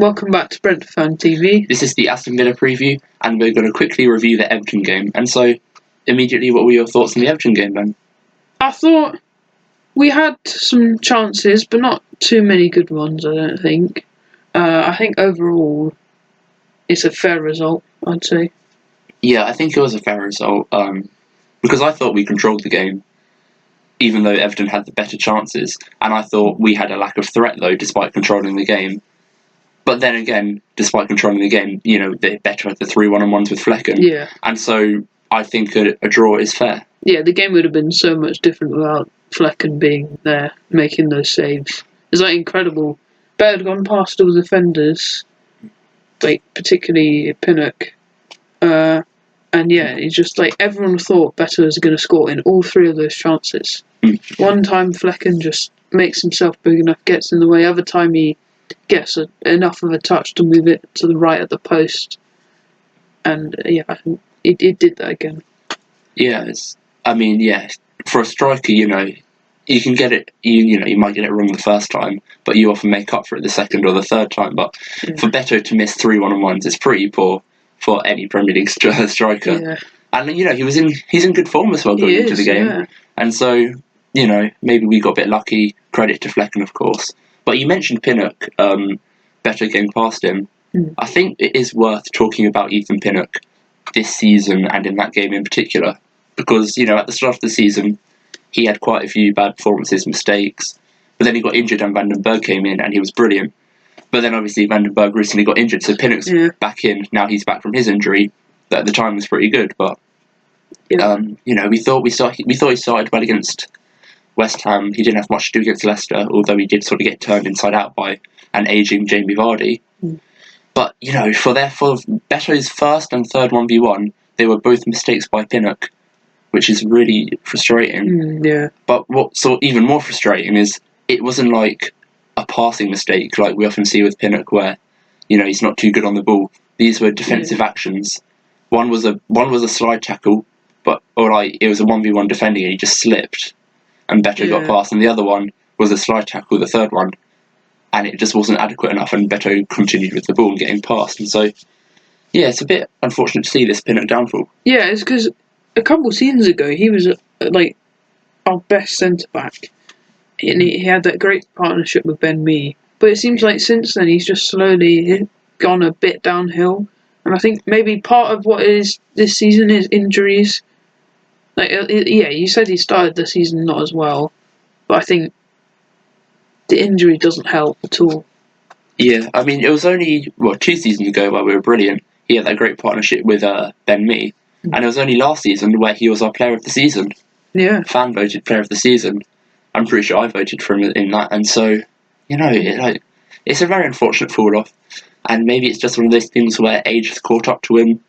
Welcome back to Brentford Fan TV. This is the Aston Villa preview, and we're going to quickly review the Everton game. And so, immediately, what were your thoughts on the Everton game, then? I thought we had some chances, but not too many good ones, I don't think. I think overall, it's a fair result, I'd say. Yeah, I think it was a fair result, because I thought we controlled the game, even though Everton had the better chances, and I thought we had a lack of threat, though, despite controlling the game. But then again, despite controlling the game, they're better at the 3 1-on-1s with Flecken. Yeah. And so I think a draw is fair. Yeah, the game would have been so much different without Flecken being there, making those saves. It's incredible. Better had gone past all the defenders, particularly Pinnock. And yeah, it's just everyone thought Better was going to score in all 3 of those chances. One time Flecken just makes himself big enough, gets in the way. Other time he gets enough of a touch to move it to the right at the post. And yeah, I think it did that again. Yeah, for a striker, you can get it, you might get it wrong the first time, but you often make up for it the second or the third time. But for Beto to miss 3 1-on-1s, it's pretty poor for any Premier League striker. Yeah. And he's in good form as well going into the game. Yeah. And so, maybe we got a bit lucky. Credit to Flecken, of course. But you mentioned Pinnock, Beto getting past him. I think it is worth talking about Ethan Pinnock this season and in that game in particular, because at the start of the season he had quite a few bad performances, mistakes, but then he got injured and Van den Berg came in and he was brilliant. But then obviously Van den Berg recently got injured, so Pinnock's back in. Now he's back from his injury. That at the time was pretty good, but we thought he started well against West Ham. He didn't have much to do against Leicester, although he did sort of get turned inside out by an ageing Jamie Vardy. But for Beto's first and third 1v1, they were both mistakes by Pinnock, which is really frustrating. But what's even more frustrating is it wasn't like a passing mistake like we often see with Pinnock, where he's not too good on the ball. These were defensive actions. One was a slide tackle, it was a 1v1 defending and he just slipped, and Beto got past. And the other one was a slide tackle, the third one, and it just wasn't adequate enough, and Beto continued with the ball and getting past. And so, yeah, it's a bit unfortunate to see this Pinnock downfall. Yeah, it's because a couple of seasons ago he was our best centre-back. And he had that great partnership with Ben Mee. But it seems like since then he's just slowly gone a bit downhill. And I think maybe part of what is this season is injuries. You said he started the season not as well, but I think the injury doesn't help at all. Yeah, it was only 2 seasons ago where we were brilliant. He had that great partnership with Ben Mee, and it was only last season where he was our player of the season. Yeah, fan voted player of the season. I'm pretty sure I voted for him in that, and so it's a very unfortunate fall off. And maybe it's just one of those things where age has caught up to him,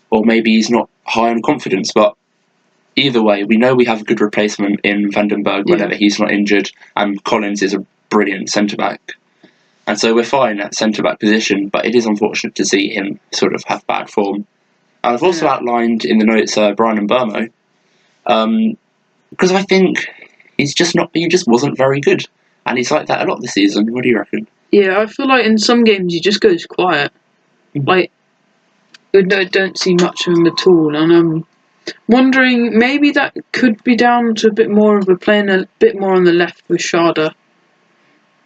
or maybe he's not high on confidence. But either way, we know we have a good replacement in Van den Berg whenever he's not injured, and Collins is a brilliant centre-back. And so we're fine at centre-back position, but it is unfortunate to see him sort of have bad form. And I've also outlined in the notes Brian Mbeumo, because I think he just wasn't very good. And he's like that a lot this season. What do you reckon? Yeah, I feel like in some games he just goes quiet. I don't see much of him at all, and I'm wondering maybe that could be down to a bit more of playing a bit more on the left with Sharda.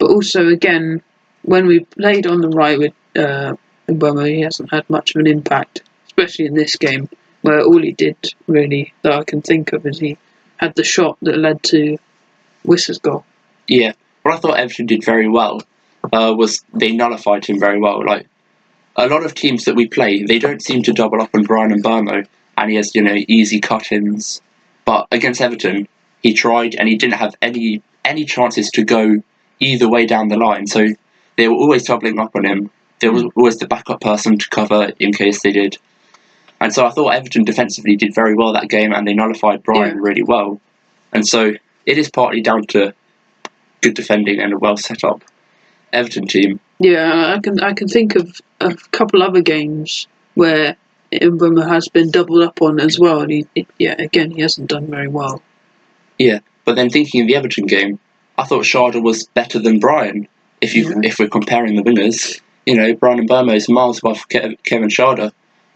But also, again, when we played on the right with Mbeumo, he hasn't had much of an impact, especially in this game, where all he did really that I can think of is he had the shot that led to Wissa's goal. Yeah, what I thought Everton did very well was they nullified him very well. Like a lot of teams that we play, they don't seem to double up on Brian Mbeumo, and he has easy cut-ins. But against Everton, he tried, and he didn't have any chances to go either way down the line. So they were always doubling up on him. There was always the backup person to cover in case they did. And so I thought Everton defensively did very well that game, and they nullified Brian really well. And so it is partly down to good defending and a well set up Everton team. Yeah, I can think of a couple other games where Mbeumo has been doubled up on as well, and he hasn't done very well. Yeah, but then thinking of the Everton game, I thought Sharda was better than Brian. If we're comparing the wingers, Brian Mbeumo's miles above Kevin Schade.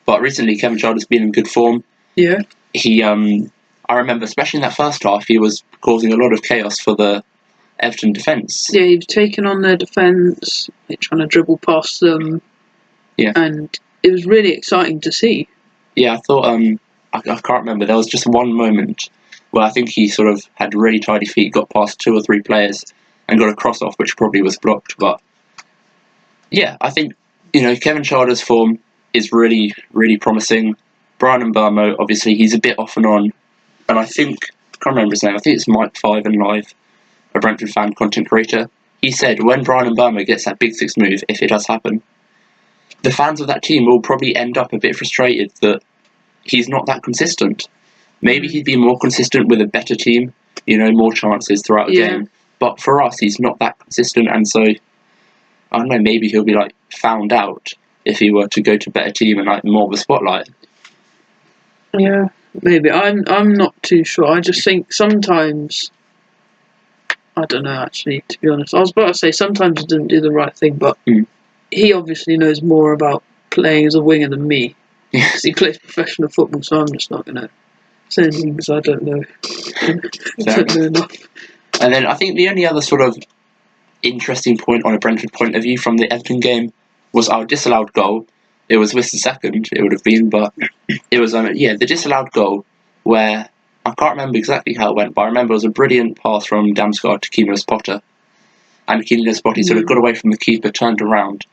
But recently, Kevin Schade's been in good form. Yeah. I remember, especially in that first half, he was causing a lot of chaos for the Everton defence. Yeah, he'd taken on their defence, trying to dribble past them. Yeah. And it was really exciting to see. Yeah, I thought, I can't remember, there was just one moment where I think he sort of had really tidy feet, got past 2 or 3 players, and got a cross off, which probably was blocked. But yeah, I think, Kevin Schade's form is really, really promising. Brian Mbeumo, obviously, he's a bit off and on. And I can't remember his name, I think it's Mike 5 and Live, a Brentford fan content creator. He said when Brian Mbeumo gets that big 6 move, if it does happen, the fans of that team will probably end up a bit frustrated that he's not that consistent. Maybe he'd be more consistent with a better team, more chances throughout a game. But for us, he's not that consistent, and so, I don't know, maybe he'll be, found out if he were to go to a better team and, more of a spotlight. Yeah, maybe. I'm not too sure. I just think sometimes, I don't know, actually, to be honest. I was about to say sometimes he doesn't do the right thing, but he obviously knows more about playing as a winger than me. Because he plays professional football, so I'm just not going to say anything because I don't know. I don't know enough. And then I think the only other sort of interesting point on a Brentford point of view from the Everton game was our disallowed goal. It was Wister's second, it would have been, but it was, the disallowed goal where, I can't remember exactly how it went, but I remember it was a brilliant pass from Damsgaard to Kino Spotter. And Kino Spotter sort of got away from the keeper, turned around.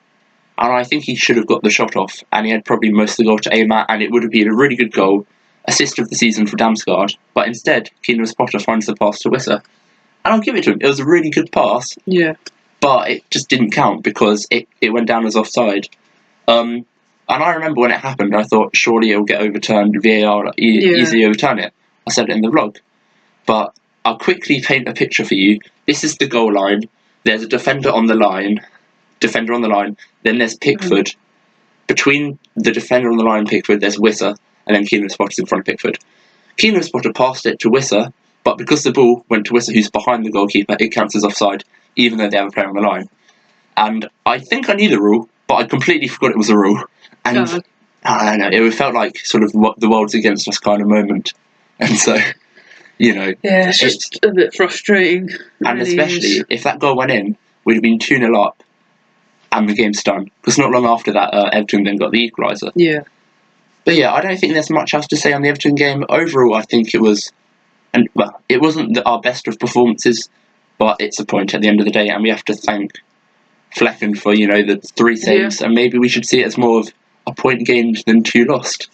And I think he should have got the shot off, and he had probably most of the goal to aim at, and it would have been a really good goal, assist of the season for Damsgaard. But instead, Kino Spotter finds the pass to Wister. And I'll give it to him, it was a really good pass. Yeah. But it just didn't count because it went down as offside. And I remember when it happened, I thought, surely it'll get overturned, VAR easily overturn it. I said it in the vlog. But I'll quickly paint a picture for you. This is the goal line. There's a defender on the line. Then there's Pickford. Between the defender on the line and Pickford, there's Wister. And then Kino Spotter's in front of Pickford. Kino Spotter passed it to Wister, but because the ball went to Wister, who's behind the goalkeeper, it counts as offside, even though they have a player on the line. And I think I knew the rule, but I completely forgot it was a rule. And I don't know, it felt like sort of what the world's against us kind of moment. And so, Yeah, it's just a bit frustrating. And really especially if that goal went in, we'd have been 2-0 up and the game's done. Because not long after that, Everton then got the equaliser. Yeah. But yeah, I don't think there's much else to say on the Everton game. Overall, I think it was, it wasn't our best of performances, but it's a point at the end of the day, and we have to thank Flecken for, the 3 saves, and maybe we should see it as more of a point gained than 2 lost.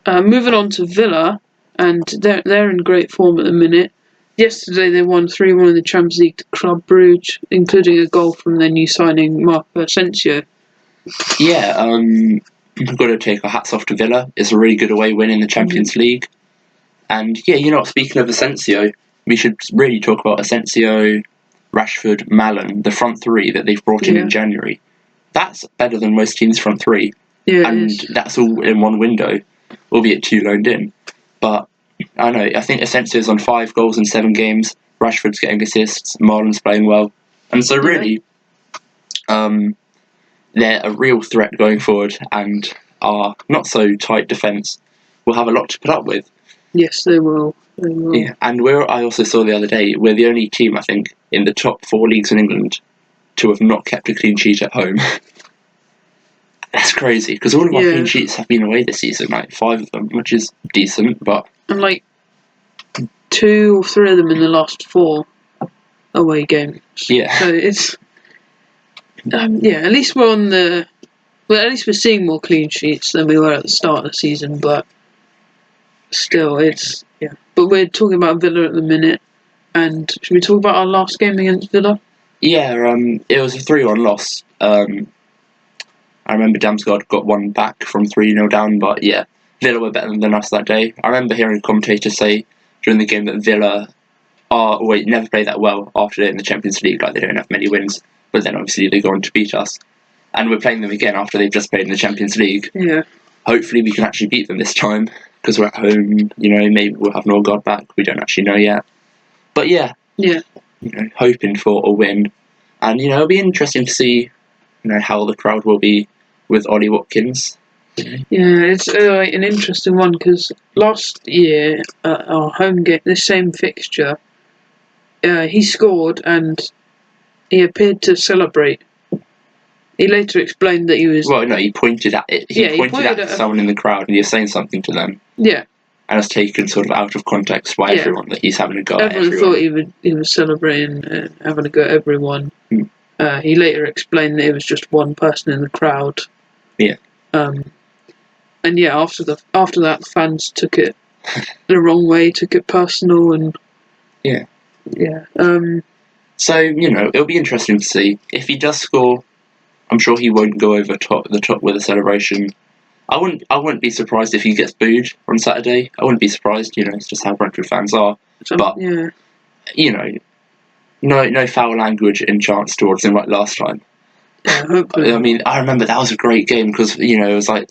Moving on to Villa, and they're in great form at the minute. Yesterday they won 3-1 in the Champions League to Club Brugge, including a goal from their new signing Marco Asensio. Yeah, we've got to take our hats off to Villa. It's a really good away win in the Champions League. And yeah, speaking of Asensio, we should really talk about Asensio, Rashford, Malen, the front 3 that they've brought in January. That's better than most teams' front 3. Yeah, and that's all in one window, albeit 2 loaned in. But I don't know, I think Asensio's on 5 goals in 7 games, Rashford's getting assists, Marlon's playing well. And so really, they're a real threat going forward, and our not so tight defence will have a lot to put up with. Yes, they will. Yeah, and I also saw the other day, we're the only team, I think, in the top 4 leagues in England to have not kept a clean sheet at home. That's crazy, because all of our clean sheets have been away this season, 5 of them, which is decent, but... And 2 or 3 of them in the last 4 away games. Yeah. So it's... at least we're on the... Well, at least we're seeing more clean sheets than we were at the start of the season, but still, it's... Yeah. But we're talking about Villa at the minute, and should we talk about our last game against Villa? Yeah, it was a 3-1 loss. I remember Damsgaard got one back from 3-0 down, but yeah, Villa were better than us that day. I remember hearing commentators say during the game that Villa never play that well after they're in the Champions League, they don't have many wins, but then obviously they go on to beat us. And we're playing them again after they've just played in the Champions League. Yeah. Hopefully we can actually beat them this time, because we're at home, maybe we'll have Norgard back, we don't actually know yet. But yeah, hoping for a win. And, it'll be interesting to see how the crowd will be with Ollie Watkins. Yeah, it's an interesting one because last year at our home game, the same fixture, he scored and he appeared to celebrate. He later explained that he was. Well, no, he pointed at it. He pointed at someone in the crowd and he was saying something to them. Yeah. And it's taken sort of out of context by everyone that he's having a go at everyone. Thought he was celebrating and having a go at everyone. He later explained that it was just one person in the crowd. Yeah. And yeah, after that, fans took it the wrong way, took it personal, and yeah. So it'll be interesting to see if he does score. I'm sure he won't go over the top with a celebration. I wouldn't be surprised if he gets booed on Saturday. I wouldn't be surprised. It's just how Brentford fans are. But no foul language and chants towards him like last time. Yeah, hopefully. I mean, I remember that was a great game because it was like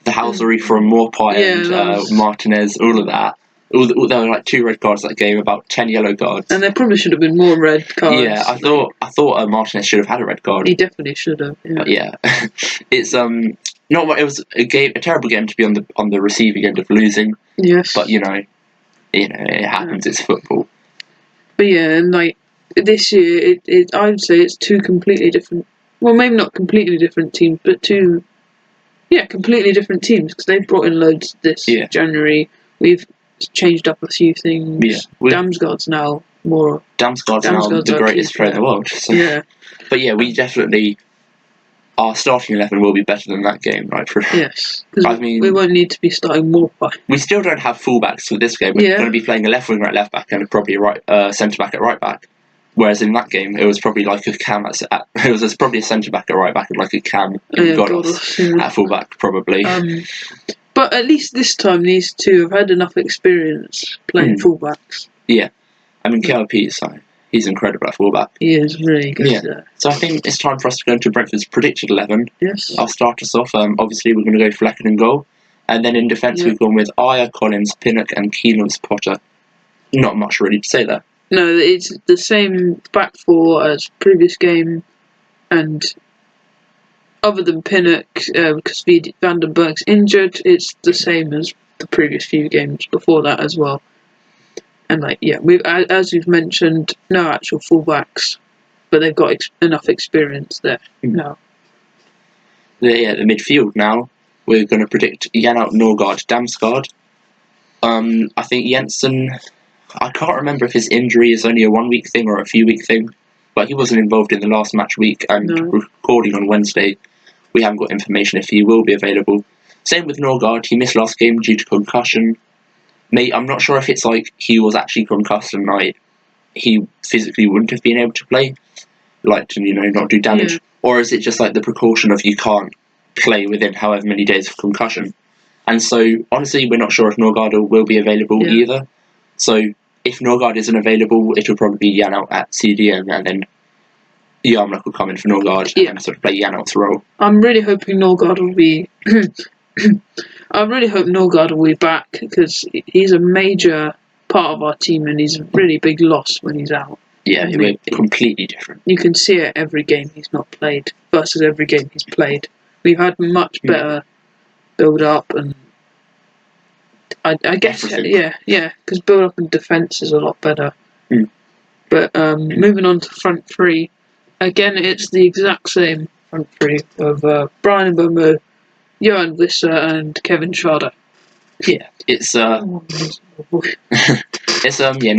the housery from Morpie and Martinez, all of that. There were like 2 red cards that game, about 10 yellow cards. And there probably should have been more red cards. Yeah, I thought Martinez should have had a red card. He definitely should have. Yeah. But yeah, it's not what it was a terrible game to be on the receiving end of losing. Yes. But it happens. It's football. But yeah, and like this year, I would say it's 2 completely different. Well, maybe not completely different teams, but 2. Yeah, completely different teams because they've brought in loads this January. We've changed up a few things. Yeah, Damsgaard's now more. Damsgaard's now the greatest player in the world. So. Yeah. But yeah, we definitely. Our starting 11 will be better than that game, right? Yes, because we won't need to be starting more by. We still don't have fullbacks for this game. We're going to be playing a left winger at left back and probably a centre back at right back. Whereas in that game, it was probably like a cam it was probably a centre back at right back and like a cam at fullback probably. But at least this time, these 2 have had enough experience playing fullbacks. Yeah, I mean KLP, he's incredible at fullback. He is really good. Yeah. So I think it's time for us to go into Brentford's predicted 11. Yes. I'll start us off. Obviously, we're going to go Flecken in goal. And then in defence, we've gone with Aya, Collins, Pinnock and Keenum's Potter. Not much really to say there. No, it's the same back 4 as previous game. And other than Pinnock, because Vandenberg's injured, it's the same as the previous few games before that as well. And as we've mentioned, no actual fullbacks, but they've got enough experience there now. The midfield now, we're going to predict Janelt, Norgard, Damsgaard. I think Jensen, I can't remember if his injury is only a 1-week thing or a few-week thing, but he wasn't involved in the last match week, and recording on Wednesday, we haven't got information if he will be available. Same with Norgard, he missed last game due to concussion. I'm not sure if it's like he was actually concussed and he physically wouldn't have been able to play, to not do damage, or is it just like the precaution of you can't play within however many days of concussion? And so honestly, we're not sure if Norgard will be available either. So if Norgard isn't available, it'll probably be Janelt at CDM, and then Yarmulke will come in for Norgard and sort of play Janelt's role. I'm really hoping Norgard will be. I really hope Norgard will be back because he's a major part of our team and he's a really big loss when he's out. Yeah, we're completely different. You can see it every game he's not played versus every game he's played. We've had much better build up and I guess because build up and defence is a lot better. But moving on to front 3, again it's the exact same front 3 of Brian Mbeumo, Johan Visser and Kevin Schade. Yeah, it's not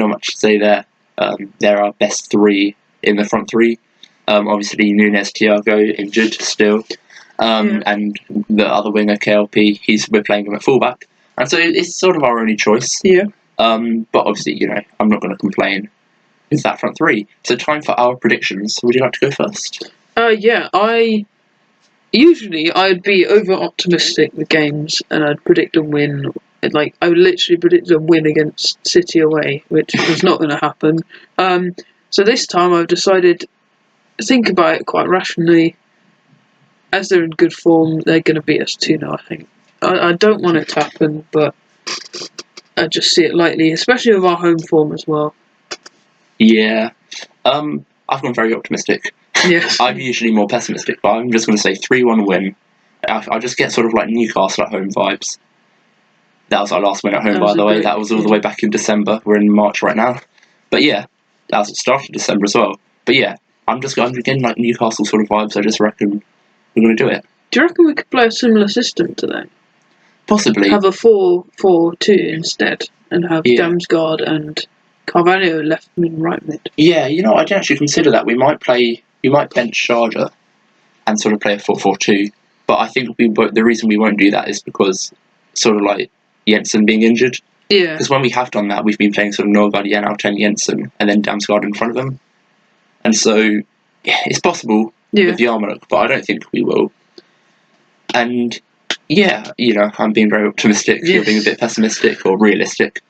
much to say there. There are best 3 in the front 3. Obviously Nunes Thiago injured still, and the other winger KLP, we're playing him at fullback, and so it's sort of our only choice. Yeah. But obviously I'm not going to complain with that front 3. So time for our predictions. Would you like to go first? Usually I'd be over optimistic with games and I'd predict a win. I would literally predict a win against City away, which is not going to happen. So this time I've decided to think about it quite rationally. As they're in good form, they're going to beat us 2-0, I think. I don't want it to happen, but I just see it lightly, especially with our home form as well. Yeah. I've gone very optimistic. Yes. I'm usually more pessimistic, but I'm just going to say 3-1 win. I just get sort of like Newcastle at home vibes. That was our last win at home, That by was the a way. great- That was all the yeah. way back in December. We're in March right now. But yeah, that was at the start of December as well. But yeah, I'm getting like Newcastle sort of vibes. I just reckon we're going to do it. Do you reckon we could play a similar system to them? Possibly. Have a 4-4-2 instead, and have Yeah. Damsgaard and Carvalho left mid, right mid. Yeah, you know, I didn't actually consider that. We might bench Sharjah and sort of play a 4-4-2. But I think the reason we won't do that is because sort of like Jensen being injured. Yeah. Because when we have done that, we've been playing sort of Norgard, Jen, Jensen, and then Damsgaard in front of them. And so, yeah, it's possible with Yarmouk, but I don't think we will. And yeah, you know, I'm being very optimistic, you're being a bit pessimistic or realistic.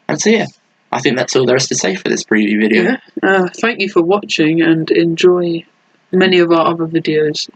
And so yeah, I think that's all there is to say for this preview video. Yeah. Thank you for watching, and enjoy many of our other videos.